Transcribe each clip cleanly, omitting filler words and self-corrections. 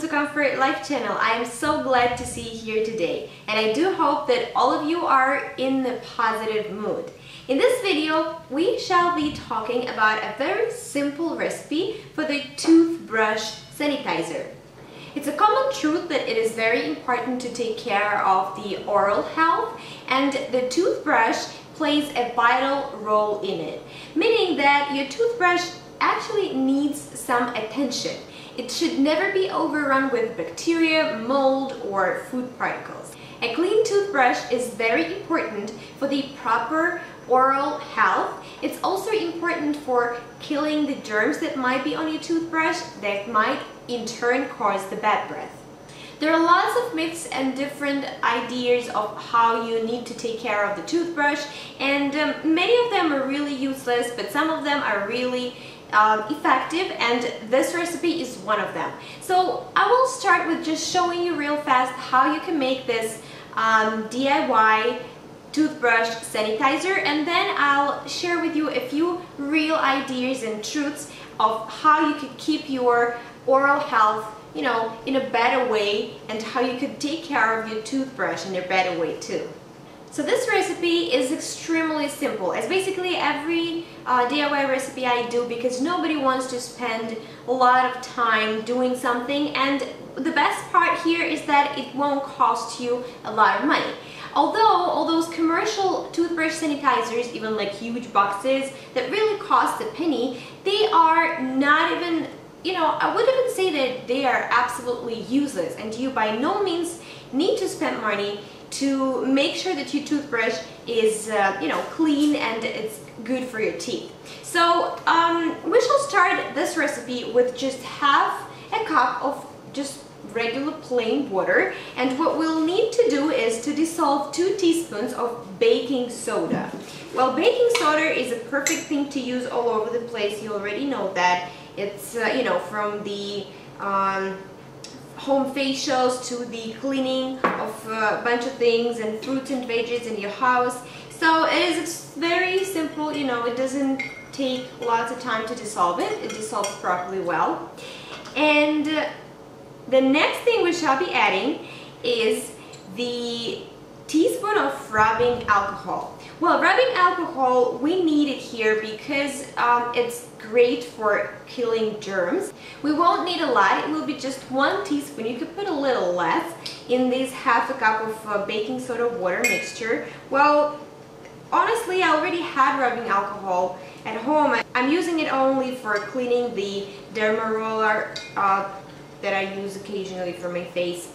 to Comfort Life Channel. I am so glad to see you here today, and I do hope that all of you are in a positive mood. In this video, we shall be talking about a very simple recipe for the toothbrush sanitizer. It's a common truth that it is very important to take care of the oral health, and the toothbrush plays a vital role in it, meaning that your toothbrush actually needs some attention. It should never be overrun with bacteria, mold, or food particles. A clean toothbrush is very important for the proper oral health. It's also important for killing the germs that might be on your toothbrush that might in turn cause the bad breath. There are lots of myths and different ideas of how you need to take care of the toothbrush, and many of them are really useless, but some of them are really effective, and this recipe is one of them. So I will start with just showing you real fast how you can make this DIY toothbrush sanitizer, and then I'll share with you a few real ideas and truths of how you could keep your oral health, you know, in a better way, and how you could take care of your toothbrush in a better way too. So this recipe is extremely simple. It's basically every DIY recipe I do, because nobody wants to spend a lot of time doing something, and the best part here is that it won't cost you a lot of money. Although all those commercial toothbrush sanitizers, even like huge boxes that really cost a penny, they are not even, you know, I would even say that they are absolutely useless, and you by no means need to spend money to make sure that your toothbrush is, you know, clean and it's good for your teeth. So we shall start this recipe with just half a cup of just regular plain water, and what we'll need to do is to dissolve 2 teaspoons of baking soda. Well, baking soda is a perfect thing to use all over the place. You already know that. It's, you know, from the home facials to the cleaning of a bunch of things and fruits and veggies in your house. So it is very simple, you know, it doesn't take lots of time to dissolve it. It dissolves properly well. And the next thing we shall be adding is the teaspoon of rubbing alcohol. Well, rubbing alcohol, we need it here because it's great for killing germs. We won't need a lot. It will be just 1 teaspoon. You could put a little less in this half a cup of baking soda water mixture. Well, honestly, I already had rubbing alcohol at home. I'm using it only for cleaning the derma roller that I use occasionally for my face.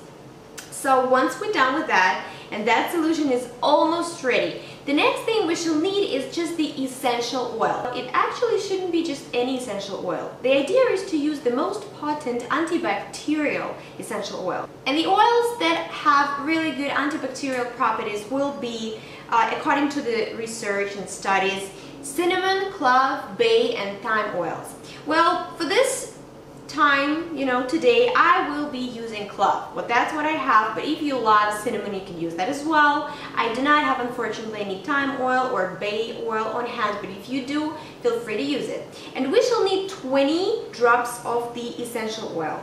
So once we're done with that, and that solution is almost ready, the next thing we shall need is just the essential oil. It actually shouldn't be just any essential oil. The idea is to use the most potent antibacterial essential oil. And the oils that have really good antibacterial properties will be, according to the research and studies, cinnamon, clove, bay, and thyme oils. Well, for this time, you know, today I will be using clove. Well, that's what I have, but if you love cinnamon, you can use that as well. I do not have, unfortunately, any thyme oil or bay oil on hand, but if you do, feel free to use it. And we shall need 20 drops of the essential oil.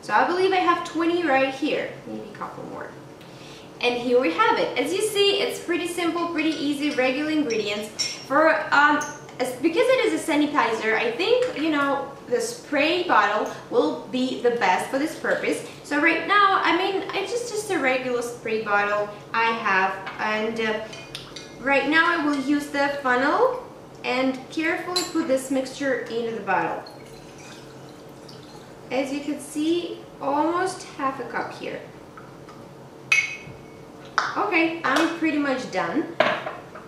So I believe I have 20 right here, maybe a couple more. And here we have it. As you see, it's pretty simple, pretty easy, regular ingredients. For because it is a sanitizer, I think, you know, the spray bottle will be the best for this purpose. So right now, I mean, it's just a regular spray bottle I have, and right now I will use the funnel and carefully put this mixture into the bottle. As you can see, almost half a cup here. Okay, I'm pretty much done.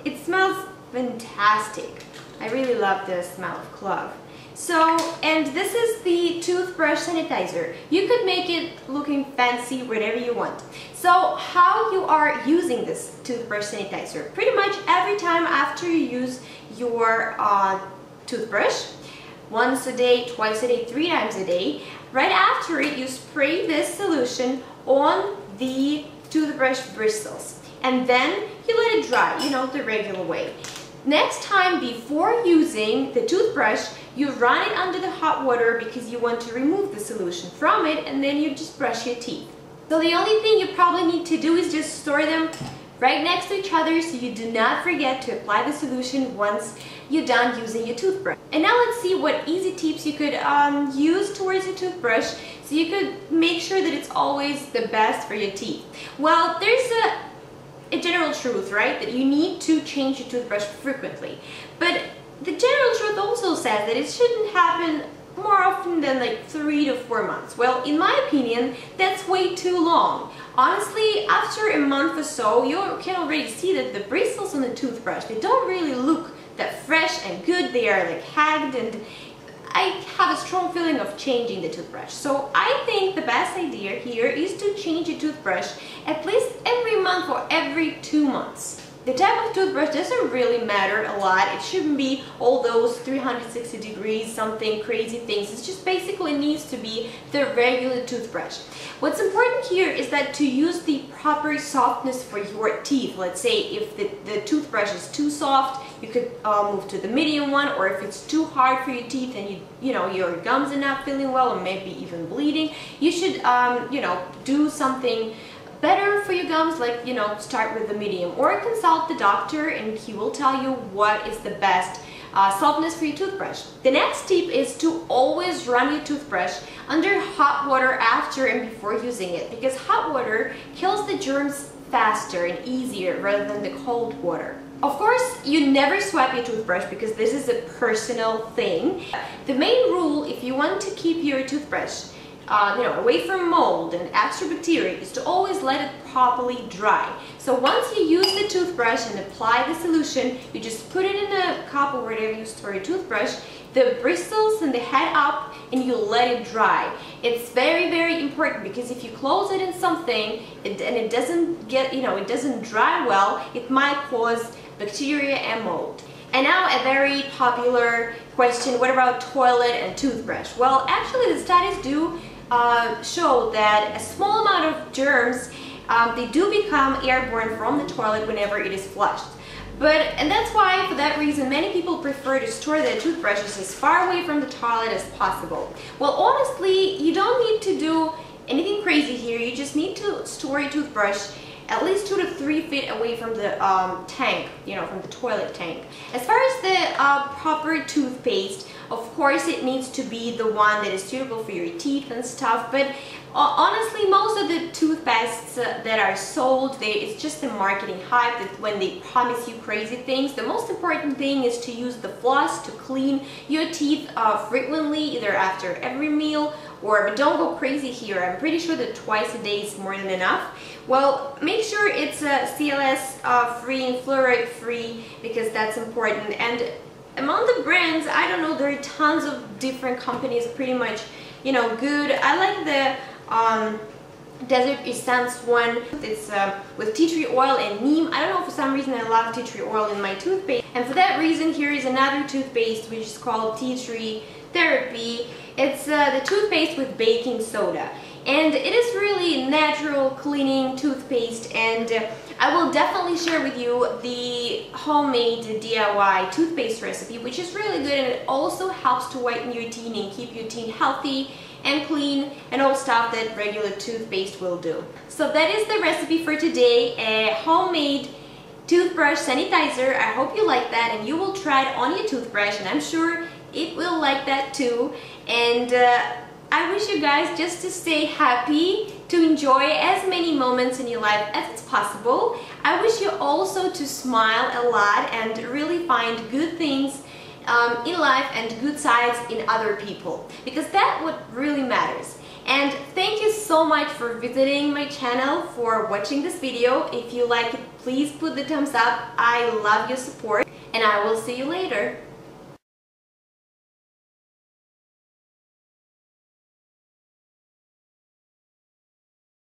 It smells fantastic. I really love the smell of clove. So, and this is the toothbrush sanitizer. You could make it looking fancy, whatever you want. So, how you are using this toothbrush sanitizer? Pretty much every time after you use your toothbrush, once a day, twice a day, 3 times a day, right after it, you spray this solution on the toothbrush bristles, and then you let it dry, you know, the regular way. Next time before using the toothbrush, you run it under the hot water because you want to remove the solution from it, and then you just brush your teeth. So the only thing you probably need to do is just store them right next to each other so you do not forget to apply the solution once you're done using your toothbrush. And now let's see what easy tips you could use towards your toothbrush so you could make sure that it's always the best for your teeth. Well, there's a general truth, right, that you need to change your toothbrush frequently. But the general truth also says that it shouldn't happen more often than like 3 to 4 months. Well, in my opinion, that's way too long. Honestly, after a month or so, you can already see that the bristles on the toothbrush, they don't really look that fresh and good. They are like hagged, and I have a strong feeling of changing the toothbrush. So I think the best idea here is to change your toothbrush at least every month or every 2 months. The type of toothbrush doesn't really matter a lot. It shouldn't be all those 360 degrees, something crazy things. It just basically needs to be the regular toothbrush. What's important here is that to use the proper softness for your teeth. Let's say if the toothbrush is too soft, you could move to the medium one, or if it's too hard for your teeth and you know your gums are not feeling well or maybe even bleeding, you should do something better for your gums, like start with the medium, or consult the doctor and he will tell you what is the best softness for your toothbrush. The next tip is to always run your toothbrush under hot water after and before using it, because hot water kills the germs faster and easier rather than the cold water. Of course, you never swipe your toothbrush because this is a personal thing. The main rule, if you want to keep your toothbrush away from mold and extra bacteria, is to always let it properly dry. So once you use the toothbrush and apply the solution, you just put it in a cup or wherever you store your toothbrush, the bristles and the head up, and you let it dry. It's very, very important, because if you close it in something and it doesn't get, it doesn't dry well, it might cause bacteria and mold. And now a very popular question, what about toilet and toothbrush? Well, actually the studies do show that a small amount of germs, they do become airborne from the toilet whenever it is flushed. And that's why, for that reason, many people prefer to store their toothbrushes as far away from the toilet as possible. Well, honestly, you don't need to do anything crazy here. You just need to store your toothbrush at least 2 to 3 feet away from the tank, from the toilet tank. As far as the proper toothpaste, of course it needs to be the one that is suitable for your teeth and stuff, but honestly, most of the toothpastes that are sold, it's just a marketing hype that when they promise you crazy things. The most important thing is to use the floss to clean your teeth frequently, either after every meal, but don't go crazy here. I'm pretty sure that twice a day is more than enough. Well, make sure it's CLS free and fluoride free, because that's important. And among the brands, I don't know, there are tons of different companies, pretty much, good. I like the Desert Essence one. It's with tea tree oil and neem. I don't know, for some reason I love tea tree oil in my toothpaste. And for that reason, here is another toothpaste which is called Tea Tree Therapy. It's the toothpaste with baking soda. And it is really natural cleaning toothpaste, and I will definitely share with you the homemade DIY toothpaste recipe, which is really good, and it also helps to whiten your teeth and keep your teeth healthy and clean and all stuff that regular toothpaste will do. So that is the recipe for today, a homemade toothbrush sanitizer. I hope you like that and you will try it on your toothbrush, and I'm sure it will like that too. And I wish you guys just to stay happy, to enjoy as many moments in your life as it's possible. I wish you also to smile a lot and really find good things in life and good sides in other people, because that's what really matters. And thank you so much for visiting my channel, for watching this video. If you like it, please put the thumbs up. I love your support, and I will see you later.